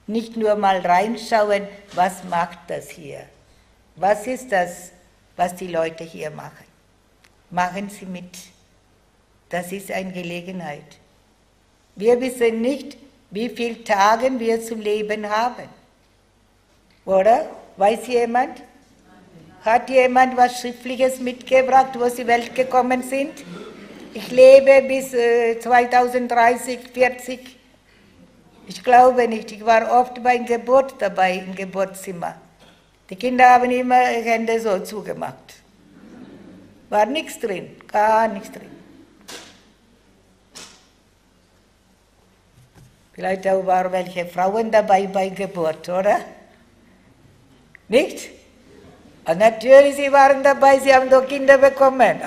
Nicht nur mal reinschauen, was macht das hier? Was ist das, was die Leute hier machen? Machen Sie mit. Das ist eine Gelegenheit. Wir wissen nicht, wie viele Tage wir zum Leben haben. Oder? Weiß jemand? Hat jemand was Schriftliches mitgebracht, wo sie Welt gekommen sind? Ich lebe bis 2030, 40. Ich glaube nicht. Ich war oft bei der Geburt dabei, im Geburtszimmer. Die Kinder haben immer ihre Hände so zugemacht. War nichts drin, gar nichts drin. Vielleicht auch waren welche Frauen dabei bei Geburt, oder? Nicht? Und natürlich, sie waren dabei, sie haben doch Kinder bekommen.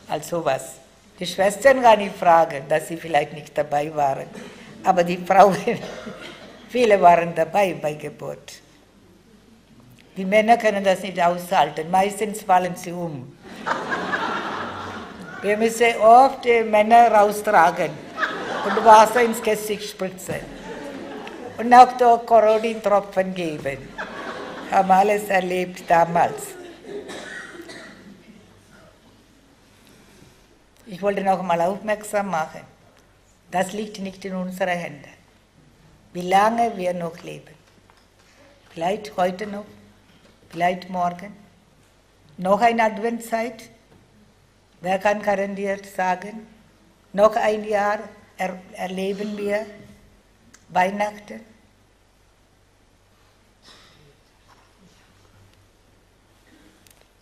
Also was. Die Schwestern kann ich fragen, dass sie vielleicht nicht dabei waren. Aber die Frauen, viele waren dabei bei Geburt. Die Männer können das nicht aushalten, meistens fallen sie um. Wir müssen oft die Männer raustragen und Wasser ins Gesicht spritzen. Und auch dort Korodintropfen geben. Haben alles erlebt damals. Ich wollte noch mal aufmerksam machen, das liegt nicht in unseren Händen. Wie lange wir noch leben. Vielleicht heute noch, vielleicht morgen. Noch eine Adventszeit. Wer kann garantiert sagen, noch ein Jahr erleben wir Weihnachten.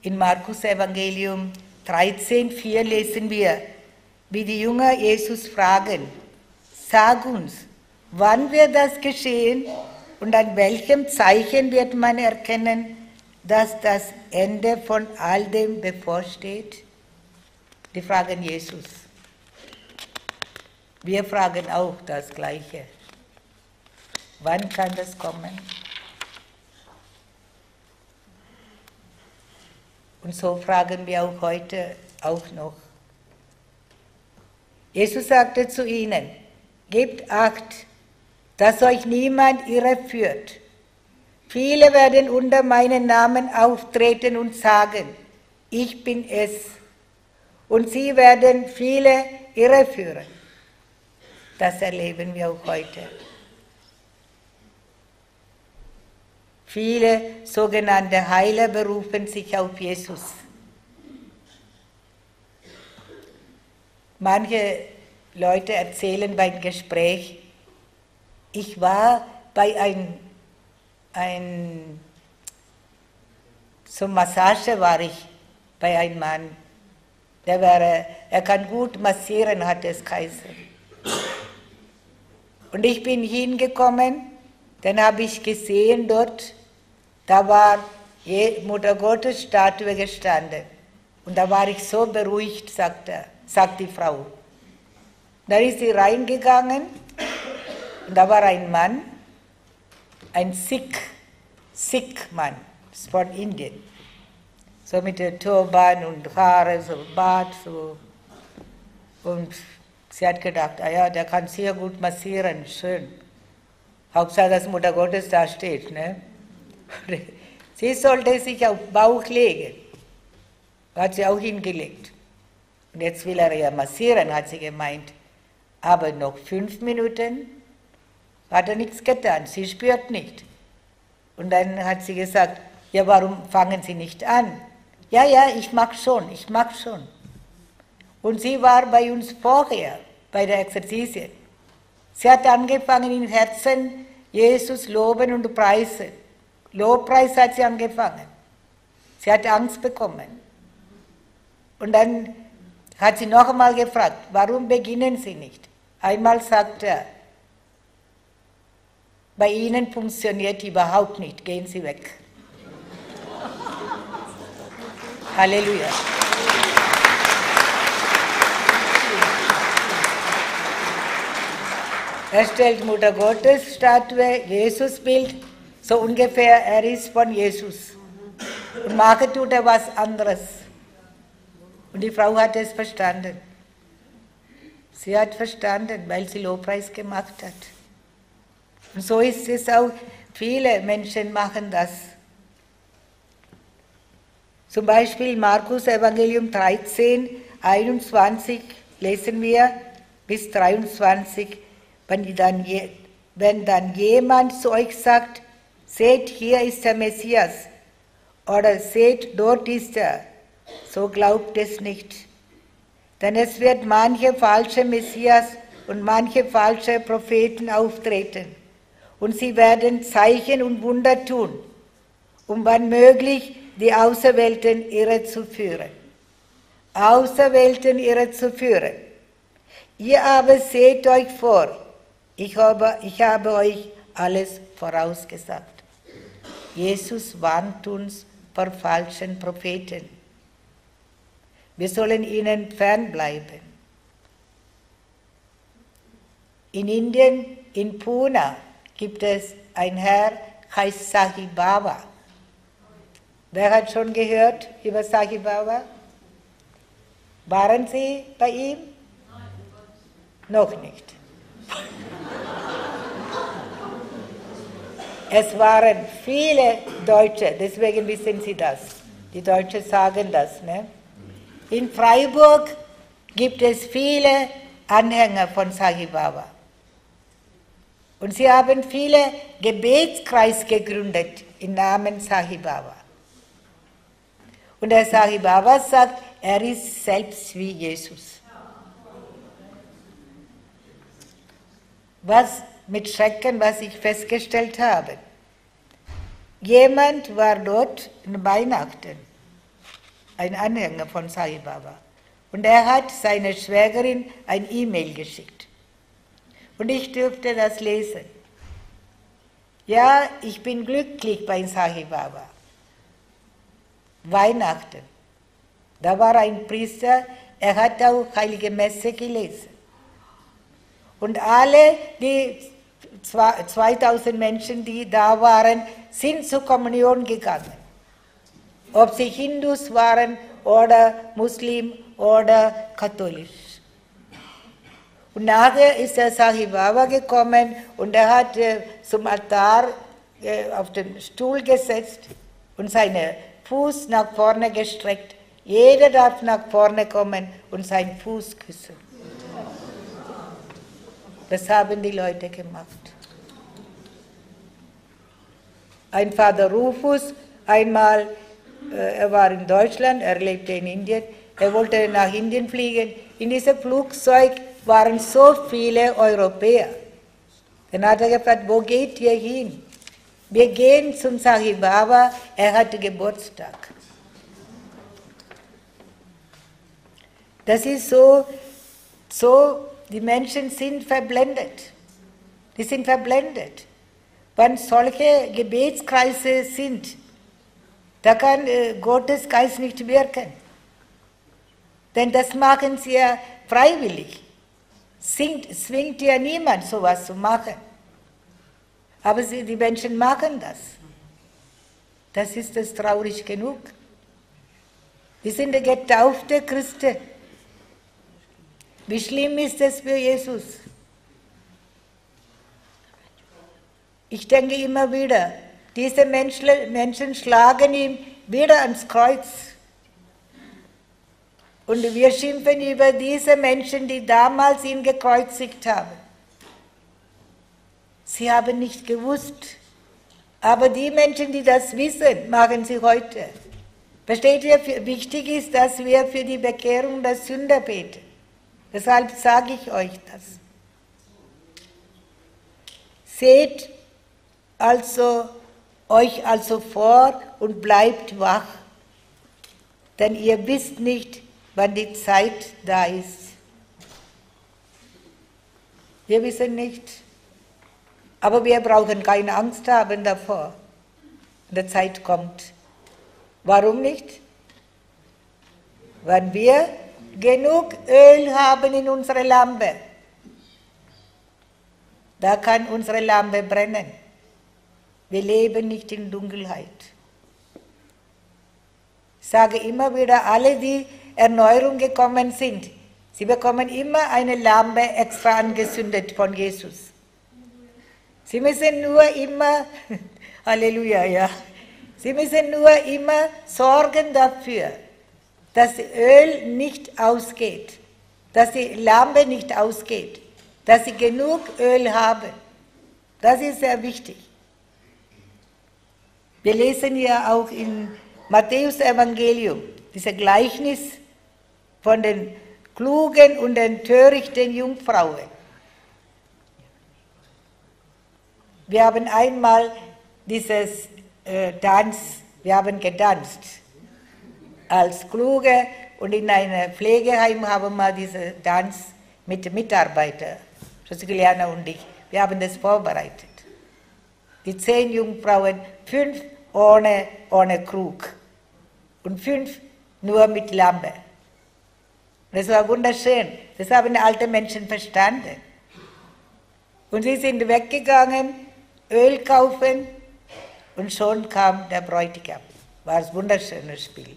In Markus Evangelium 13,4 lesen wir, wie die Jünger Jesus fragen, sag uns, wann wird das geschehen und an welchem Zeichen wird man erkennen, dass das Ende von all dem bevorsteht? Die fragen Jesus. Wir fragen auch das Gleiche. Wann kann das kommen? Und so fragen wir auch heute auch noch. Jesus sagte zu ihnen, gebt Acht, dass euch niemand irreführt. Viele werden unter meinen Namen auftreten und sagen, ich bin es. Und sie werden viele irreführen. Das erleben wir auch heute. Viele sogenannte Heiler berufen sich auf Jesus. Manche Leute erzählen beim Gespräch, ich war bei zur Massage war ich bei einem Mann, er kann gut massieren, hat es geheißen. Und ich bin hingekommen, dann habe ich gesehen dort, da war Mutter Gottes Statue gestanden. Und da war ich so beruhigt, sagt die Frau. Da ist sie reingegangen und da war ein Mann, ein Sikh-Mann, von Indien. So mit der Turban und Haare, so Bart, so. Und sie hat gedacht, ah ja, der kann sehr gut massieren, schön. Hauptsache, dass Mutter Gottes da steht. Ne? Sie sollte sich auf den Bauch legen. Hat sie auch hingelegt. Und jetzt will er ja massieren, hat sie gemeint. Aber noch 5 Minuten hat er nichts getan. Sie spürt nicht. Und dann hat sie gesagt, ja, warum fangen Sie nicht an? Ja, ich mag schon. Und sie war bei uns vorher, bei der Exerzitien. Sie hat angefangen im Herzen, Jesus loben und preisen. Lobpreis hat sie angefangen. Sie hat Angst bekommen. Und dann Hat sie noch einmal gefragt, warum beginnen Sie nicht? Einmal sagt er, bei Ihnen funktioniert überhaupt nicht, gehen Sie weg. Halleluja. Er stellt Mutter Gottes Statue, Jesusbild, so ungefähr, er ist von Jesus. Und machen tut er was anderes. Und die Frau hat es verstanden. Sie hat verstanden, weil sie Lobpreis gemacht hat. Und so ist es auch, viele Menschen machen das. Zum Beispiel Markus Evangelium 13, 21 lesen wir bis 23, wenn dann jemand zu euch sagt, seht, hier ist der Messias, oder seht, dort ist er, so glaubt es nicht. Denn es wird manche falsche Messias und manche falsche Propheten auftreten. Und sie werden Zeichen und Wunder tun, um wann möglich die Auserwählten irre zu führen. Auserwählten irre zu führen. Ihr aber seht euch vor, ich habe euch alles vorausgesagt. Jesus warnt uns vor falschen Propheten. Wir sollen ihnen fernbleiben. In Indien, in Pune, gibt es ein Herr, heißt Sai Baba. Wer hat schon gehört über Sai Baba? Waren Sie bei ihm? Noch nicht. Es waren viele Deutsche, deswegen wissen Sie das. Die Deutschen sagen das. Ne? In Freiburg gibt es viele Anhänger von Sai Baba. Und sie haben viele Gebetskreise gegründet im Namen Sai Baba. Und der Sai Baba sagt, er ist selbst wie Jesus. Was mit Schrecken, was ich festgestellt habe. Jemand war dort in Weihnachten, ein Anhänger von Sai Baba. Und er hat seiner Schwägerin ein E-Mail geschickt. Und ich durfte das lesen. Ja, ich bin glücklich bei Sai Baba. Weihnachten. Da war ein Priester, er hat auch Heilige Messe gelesen. Und alle die 2000 Menschen, die da waren, sind zur Kommunion gegangen. Ob sie Hindus waren oder Muslim oder katholisch. Und nachher ist der Sai Baba gekommen und er hat zum Altar auf den Stuhl gesetzt und seinen Fuß nach vorne gestreckt. Jeder darf nach vorne kommen und seinen Fuß küssen. Das haben die Leute gemacht. Ein Vater Rufus, einmal, er war in Deutschland, er lebte in Indien, er wollte nach Indien fliegen. In diesem Flugzeug waren so viele Europäer. Dann hat er gefragt, wo geht ihr hin? Wir gehen zum Sai Baba, er hatte Geburtstag. Das ist so, die Menschen sind verblendet. Die sind verblendet. Wenn solche Gebetskreise sind, da kann Gottes Geist nicht wirken. Denn das machen sie ja freiwillig. Zwingt ja niemand, sowas zu machen. Aber die Menschen machen das. Das ist das traurig genug. Wir sind getaufte Christen. Wie schlimm ist es für Jesus? Ich denke immer wieder, diese Menschen schlagen ihn wieder ans Kreuz. Und wir schimpfen über diese Menschen, die damals ihn gekreuzigt haben. Sie haben nicht gewusst. Aber die Menschen, die das wissen, machen sie heute. Versteht ihr, wichtig ist, dass wir für die Bekehrung der Sünder beten. Deshalb sage ich euch das. Seht euch also vor und bleibt wach, denn ihr wisst nicht, wann die Zeit da ist. Wir wissen nicht, aber wir brauchen keine Angst haben davor, wenn die Zeit kommt. Warum nicht? Wenn wir genug Öl haben in unserer Lampe, da kann unsere Lampe brennen. Wir leben nicht in Dunkelheit. Ich sage immer wieder, alle, die Erneuerung gekommen sind, sie bekommen immer eine Lampe extra angezündet von Jesus. Sie müssen nur immer, Halleluja, ja, sie müssen nur immer sorgen dafür, dass das Öl nicht ausgeht, dass die Lampe nicht ausgeht, dass sie genug Öl haben. Das ist sehr wichtig. Wir lesen ja auch in Matthäus Evangelium dieses Gleichnis von den klugen und den törichten Jungfrauen. Wir haben einmal dieses Tanz, wir haben getanzt als Kluge und in einem Pflegeheim haben wir diesen Tanz mit Mitarbeitern, Juliana und ich, wir haben das vorbereitet. Die 10 Jungfrauen, 5 ohne Krug und 5 nur mit Lampe. Das war wunderschön, das haben alte Menschen verstanden. Und sie sind weggegangen, Öl kaufen und schon kam der Bräutigam. War ein wunderschönes Spiel.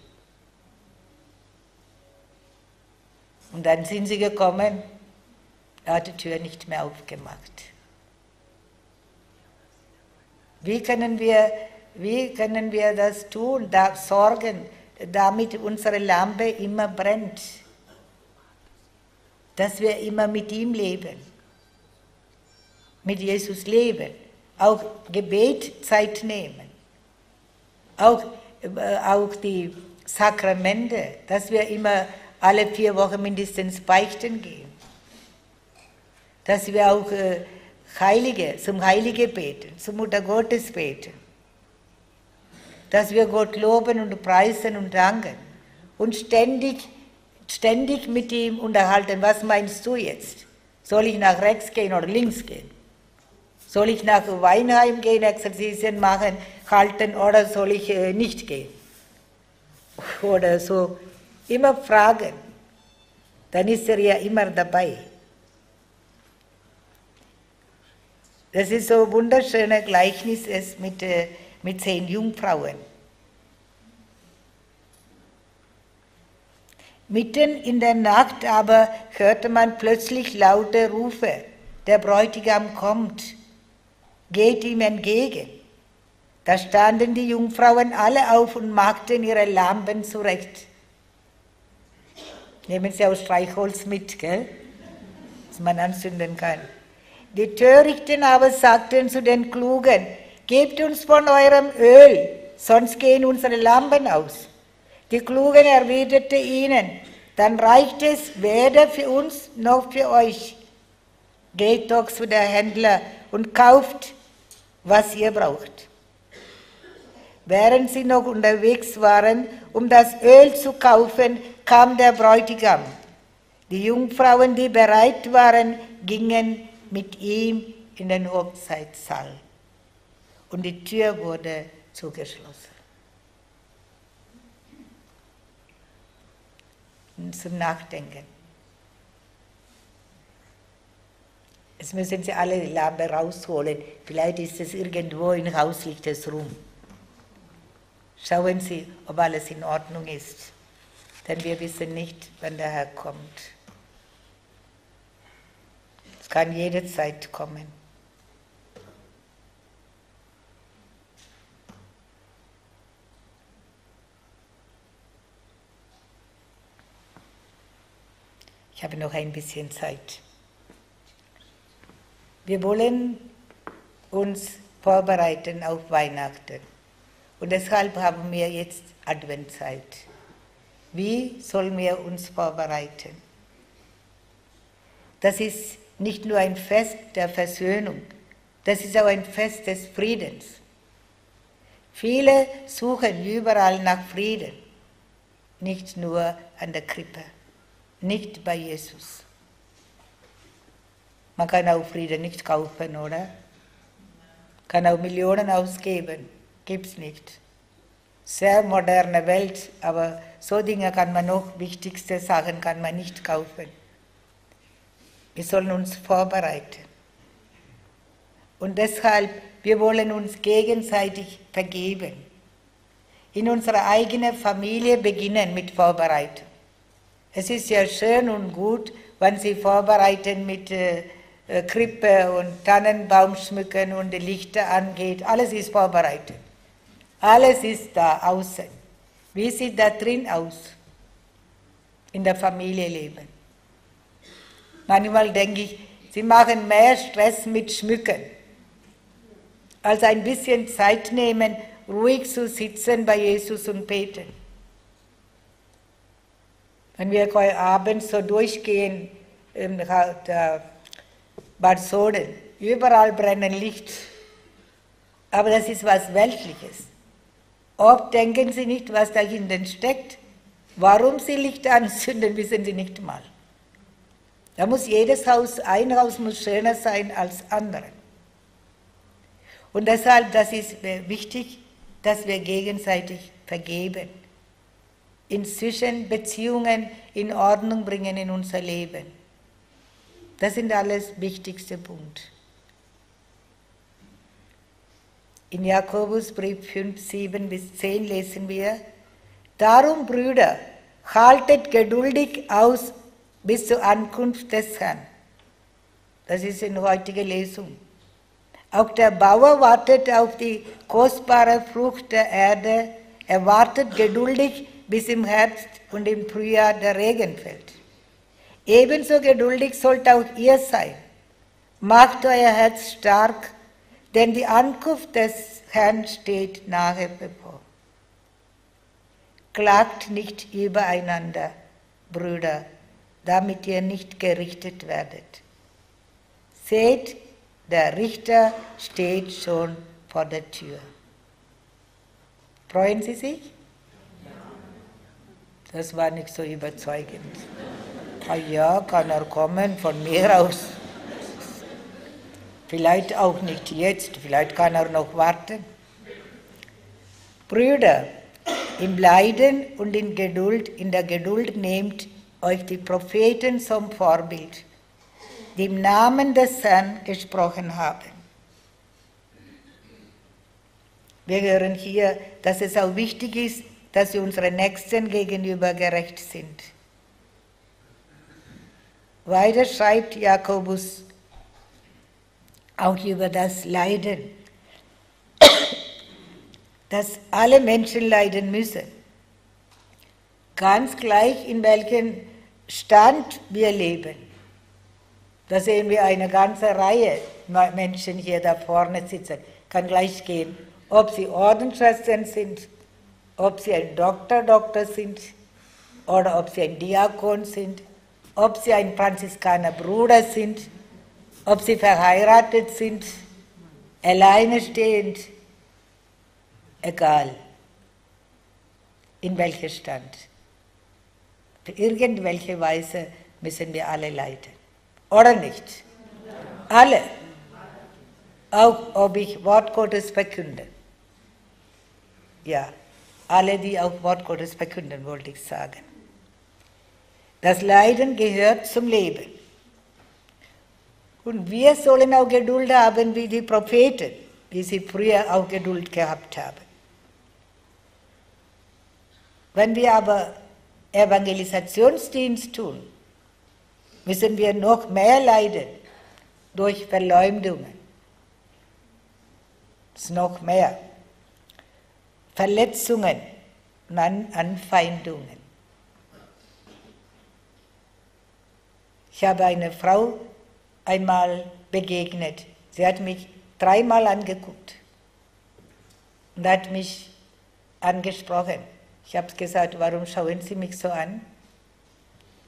Und dann sind sie gekommen, er hat die Tür nicht mehr aufgemacht. Wie können wir das tun, da sorgen, damit unsere Lampe immer brennt? Dass wir immer mit ihm leben, mit Jesus leben, auch Gebet Zeit nehmen, auch die Sakramente, dass wir immer alle 4 Wochen mindestens beichten gehen, dass wir auch zum Heilige beten, zum Mutter Gottes beten, dass wir Gott loben und preisen und danken und ständig mit ihm unterhalten. Was meinst du jetzt? Soll ich nach rechts gehen oder links gehen? Soll ich nach Weinheim gehen, Exerzitien machen, halten oder soll ich nicht gehen? Oder so. Immer fragen. Dann ist er ja immer dabei. Das ist so ein wunderschönes Gleichnis mit 10 Jungfrauen. Mitten in der Nacht aber hörte man plötzlich laute Rufe. Der Bräutigam kommt, geht ihm entgegen. Da standen die Jungfrauen alle auf und machten ihre Lampen zurecht. Nehmen Sie auch Streichholz mit, gell? Das man anzünden kann. Die Törichten aber sagten zu den Klugen, gebt uns von eurem Öl, sonst gehen unsere Lampen aus. Die Klugen erwiderte ihnen, dann reicht es weder für uns noch für euch. Geht doch zu der Händler und kauft, was ihr braucht. Während sie noch unterwegs waren, um das Öl zu kaufen, kam der Bräutigam. Die Jungfrauen, die bereit waren, gingen mit ihm in den Hochzeitssaal. Und die Tür wurde zugeschlossen. Und zum Nachdenken. Jetzt müssen Sie alle die Lampe rausholen. Vielleicht ist es irgendwo im Haus, liegt es rum. Schauen Sie, ob alles in Ordnung ist. Denn wir wissen nicht, wann der Herr kommt. Es kann jederzeit kommen. Ich habe noch ein bisschen Zeit. Wir wollen uns vorbereiten auf Weihnachten. Und deshalb haben wir jetzt Adventzeit. Wie sollen wir uns vorbereiten? Das ist nicht nur ein Fest der Versöhnung, das ist auch ein Fest des Friedens. Viele suchen überall nach Frieden, nicht nur an der Krippe, nicht bei Jesus. Man kann auch Frieden nicht kaufen, oder? Kann auch Millionen ausgeben, gibt's nicht. Sehr moderne Welt, aber so Dinge kann man noch, wichtigste Sachen kann man nicht kaufen. Wir sollen uns vorbereiten. Und deshalb, wir wollen uns gegenseitig vergeben. In unserer eigenen Familie beginnen mit Vorbereitung. Es ist ja schön und gut, wenn Sie vorbereiten mit Krippe und Tannenbaum schmücken und die Lichter angeht. Alles ist vorbereitet. Alles ist da außen. Wie sieht da drin aus? In der Familie leben. Manchmal denke ich, Sie machen mehr Stress mit Schmücken, als ein bisschen Zeit nehmen, ruhig zu sitzen bei Jesus und beten. Wenn wir heute abends so durchgehen, Bad Soden, überall brennen Licht. Aber das ist was Weltliches. Oft denken Sie nicht, was dahinter steckt. Warum Sie Licht anzünden, wissen Sie nicht mal. Da muss jedes Haus, ein Haus muss schöner sein als andere. Und deshalb, das ist wichtig, dass wir gegenseitig vergeben. Inzwischen Beziehungen in Ordnung bringen in unser Leben. Das sind alles wichtigste Punkte. In Jakobusbrief 5, 7 bis 10 lesen wir: Darum, Brüder, haltet geduldig aus bis zur Ankunft des Herrn. Das ist in heutiger Lesung. Auch der Bauer wartet auf die kostbare Frucht der Erde. Er wartet geduldig, bis im Herbst und im Frühjahr der Regen fällt. Ebenso geduldig sollt auch ihr sein. Macht euer Herz stark, denn die Ankunft des Herrn steht nahe bevor. Klagt nicht übereinander, Brüder, damit ihr nicht gerichtet werdet. Seht, der Richter steht schon vor der Tür. Freuen Sie sich? Das war nicht so überzeugend. Ah ja, kann er kommen, von mir aus. Vielleicht auch nicht jetzt, vielleicht kann er noch warten. Brüder, im Leiden und in der Geduld nehmt euch die Propheten zum Vorbild, die im Namen des Herrn gesprochen haben. Wir hören hier, dass es auch wichtig ist, dass wir unseren Nächsten gegenüber gerecht sind. Weiter schreibt Jakobus auch über das Leiden, dass alle Menschen leiden müssen. Ganz gleich, in welchem Stand wir leben. Da sehen wir eine ganze Reihe Menschen hier da vorne sitzen. Kann gleich gehen, ob sie Ordensschwestern sind, ob sie ein Doktor sind oder ob sie ein Diakon sind, ob sie ein Franziskanerbruder sind, ob sie verheiratet sind, alleinestehend, egal, in welchem Stand. Auf irgendwelche Weise müssen wir alle leiden. Oder nicht? Alle. Auch ob ich Wort Gottes verkünde. Ja, alle, die auch Wort Gottes verkünden, wollte ich sagen. Das Leiden gehört zum Leben. Und wir sollen auch Geduld haben wie die Propheten, wie sie früher auch Geduld gehabt haben. Wenn wir aber Evangelisationsdienst tun, müssen wir noch mehr leiden durch Verleumdungen. Das ist noch mehr. Verletzungen und Anfeindungen. Ich habe eine Frau einmal begegnet. Sie hat mich 3-mal angeguckt und hat mich angesprochen. Ich habe gesagt, warum schauen Sie mich so an?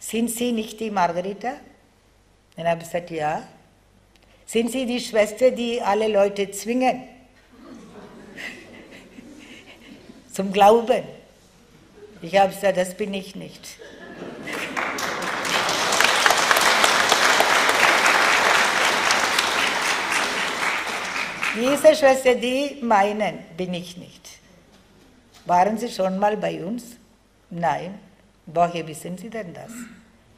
Sind Sie nicht die Margarita? Dann habe ich gesagt, ja. Sind Sie die Schwester, die alle Leute zwingen zum Glauben? Ich habe gesagt, das bin ich nicht. Diese Schwester, die meinen, bin ich nicht. Waren Sie schon mal bei uns? Nein. Woher wissen Sie denn das?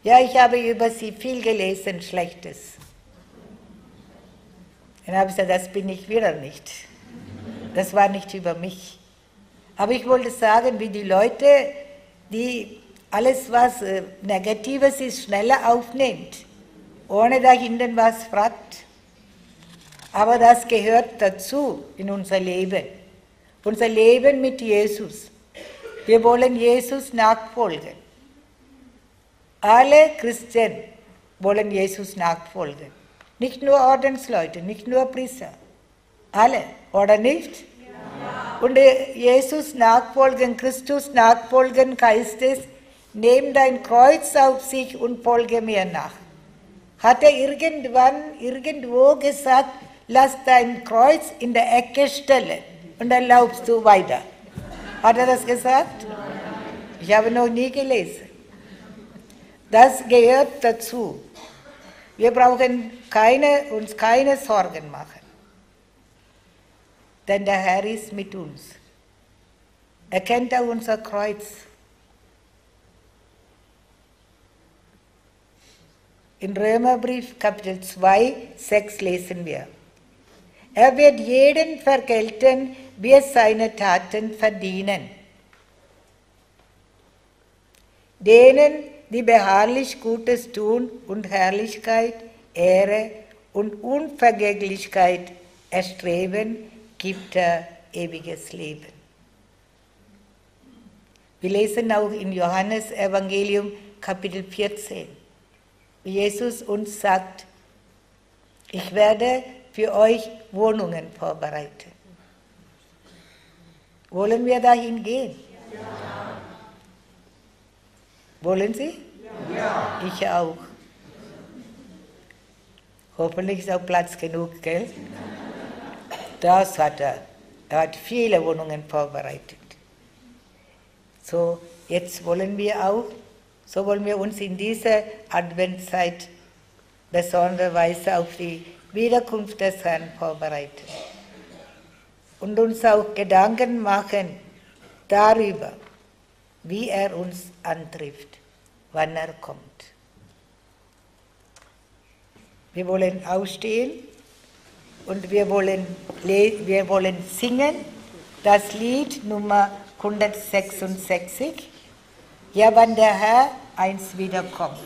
Ja, ich habe über Sie viel gelesen, Schlechtes. Dann habe ich gesagt, das bin ich wieder nicht. Das war nicht über mich. Aber ich wollte sagen, wie die Leute, die alles, was Negatives ist, schneller aufnimmt, ohne dahinter was fragt. Aber das gehört dazu in unser Leben. Unser Leben mit Jesus. Wir wollen Jesus nachfolgen. Alle Christen wollen Jesus nachfolgen. Nicht nur Ordensleute, nicht nur Priester. Alle, oder nicht? Ja. Und Jesus nachfolgen, Christus nachfolgen, heißt es, nimm dein Kreuz auf sich und folge mir nach. Hat er irgendwo gesagt, lass dein Kreuz in der Ecke stellen und dann laufst du weiter. Hat er das gesagt? Ich habe noch nie gelesen. Das gehört dazu. Wir brauchen uns keine Sorgen machen. Denn der Herr ist mit uns. Er kennt auch unser Kreuz. In Römerbrief Kapitel 2, 6 lesen wir. Er wird jeden vergelten, wie er seine Taten verdienen. Denen, die beharrlich Gutes tun und Herrlichkeit, Ehre und Unvergänglichkeit erstreben, gibt er ewiges Leben. Wir lesen auch in Johannes Evangelium Kapitel 14, wie Jesus uns sagt, ich werde für euch Wohnungen vorbereiten. Wollen wir dahin gehen? Ja. Wollen Sie? Ja. Ich auch. Hoffentlich ist auch Platz genug, gell? Das hat er. Er hat viele Wohnungen vorbereitet. So, jetzt wollen wir uns in dieser Adventszeit besondere Weise auf die Wiederkunft des Herrn vorbereiten. Und uns auch Gedanken machen darüber, wie er uns antrifft, wann er kommt. Wir wollen aufstehen und wir wollen singen das Lied Nummer 166, ja, wann der Herr einst wiederkommt.